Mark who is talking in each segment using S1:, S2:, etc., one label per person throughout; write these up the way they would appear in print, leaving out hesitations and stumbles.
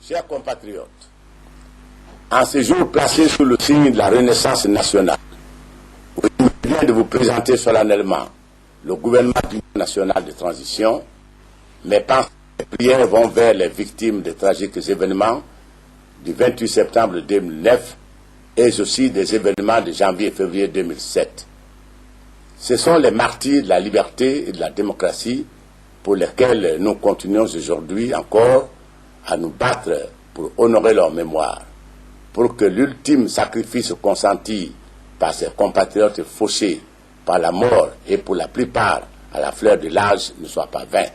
S1: Chers compatriotes, en ce jour placé sous le signe de la Renaissance nationale, où il vient de vous présenter solennellement le gouvernement d'union nationale de transition, mes pensées et prières vont vers les victimes des tragiques événements du 28 septembre 2009 et aussi des événements de janvier et février 2007. Ce sont les martyrs de la liberté et de la démocratie pour lesquels nous continuons aujourd'hui encore à nous battre pour honorer leur mémoire, pour que l'ultime sacrifice consenti par ses compatriotes fauchés par la mort et pour la plupart à la fleur de l'âge ne soit pas vain.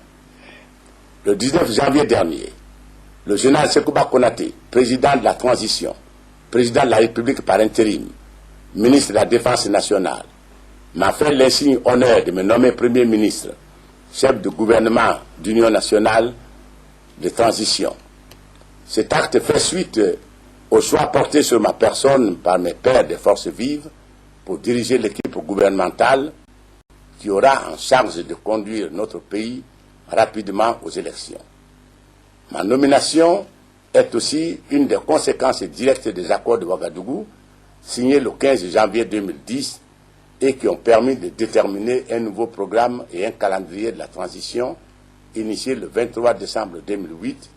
S1: Le 19 janvier dernier, le général Sekouba Konaté, président de la transition, président de la République par intérim, ministre de la Défense nationale, m'a fait l'insigne honneur de me nommer Premier ministre, chef de gouvernement d'union nationale de transition. Cet acte fait suite au choix porté sur ma personne par mes pairs des forces vives pour diriger l'équipe gouvernementale qui aura en charge de conduire notre pays rapidement aux élections. Ma nomination est aussi une des conséquences directes des accords de Ouagadougou signés le 15 janvier 2010 et qui ont permis de déterminer un nouveau programme et un calendrier de la transition initié le 23 décembre 2008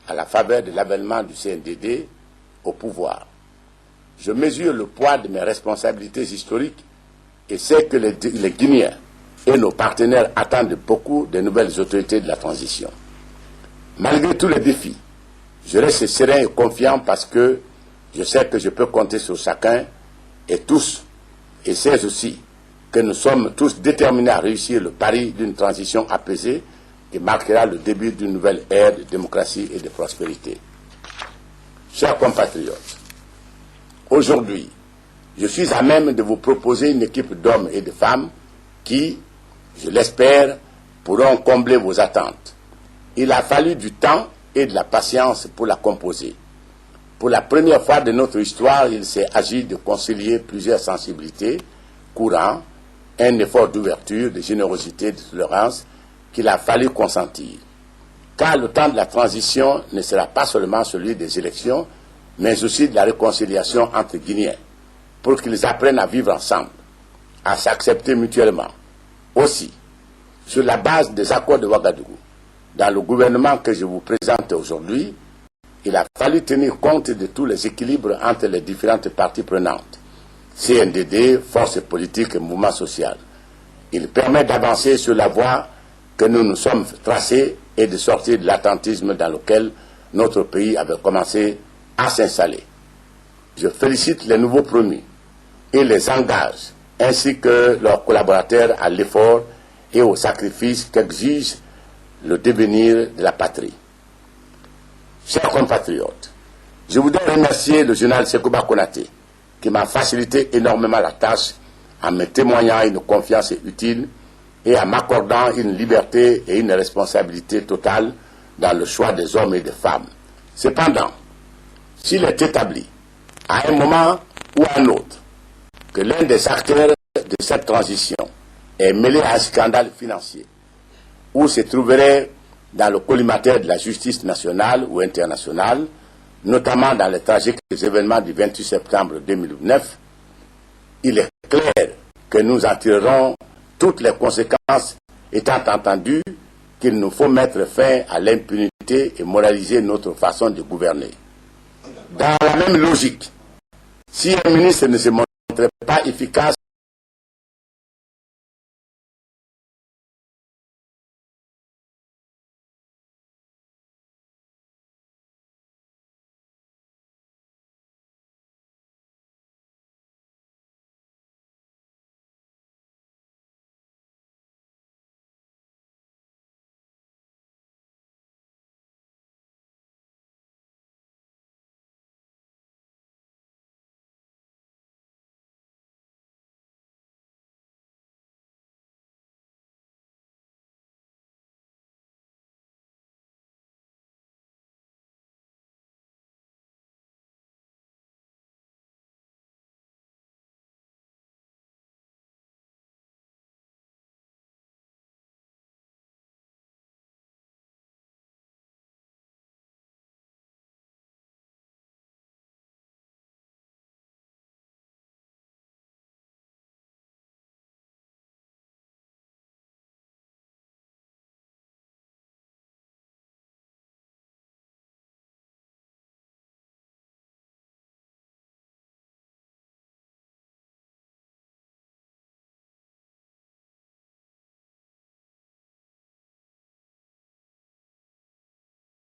S1: à la faveur de l'avènement du CNDD au pouvoir. Je mesure le poids de mes responsabilités historiques et sais que les Guinéens et nos partenaires attendent beaucoup des nouvelles autorités de la transition. Malgré tous les défis, je reste serein et confiant parce que je sais que je peux compter sur chacun et tous, et sais aussi que nous sommes tous déterminés à réussir le pari d'une transition apaisée qui marquera le début d'une nouvelle ère de démocratie et de prospérité. Chers compatriotes, aujourd'hui, je suis à même de vous proposer une équipe d'hommes et de femmes qui, je l'espère, pourront combler vos attentes. Il a fallu du temps et de la patience pour la composer. Pour la première fois de notre histoire, il s'est agi de concilier plusieurs sensibilités, courants, un effort d'ouverture, de générosité, de tolérance qu'il a fallu consentir. Car le temps de la transition ne sera pas seulement celui des élections, mais aussi de la réconciliation entre Guinéens, pour qu'ils apprennent à vivre ensemble, à s'accepter mutuellement. Aussi, sur la base des accords de Ouagadougou, dans le gouvernement que je vous présente aujourd'hui, il a fallu tenir compte de tous les équilibres entre les différentes parties prenantes, CNDD, forces politiques et mouvements sociaux. Il permet d'avancer sur la voie que nous nous sommes tracés et de sortir de l'attentisme dans lequel notre pays avait commencé à s'installer. Je félicite les nouveaux promus et les engage, ainsi que leurs collaborateurs, à l'effort et au sacrifice qu'exige le devenir de la patrie. Chers compatriotes, je voudrais remercier le général Sekouba Konaté qui m'a facilité énormément la tâche en me témoignant une confiance utile et en m'accordant une liberté et une responsabilité totale dans le choix des hommes et des femmes. Cependant, s'il est établi, à un moment ou à un autre, que l'un des acteurs de cette transition est mêlé à un scandale financier, ou se trouverait dans le collimateur de la justice nationale ou internationale, notamment dans les tragiques événements du 28 septembre 2009, il est clair que nous en tirerons toutes les conséquences, étant entendu qu'il nous faut mettre fin à l'impunité et moraliser notre façon de gouverner. Dans la même logique, si un ministre ne se montrait pas efficace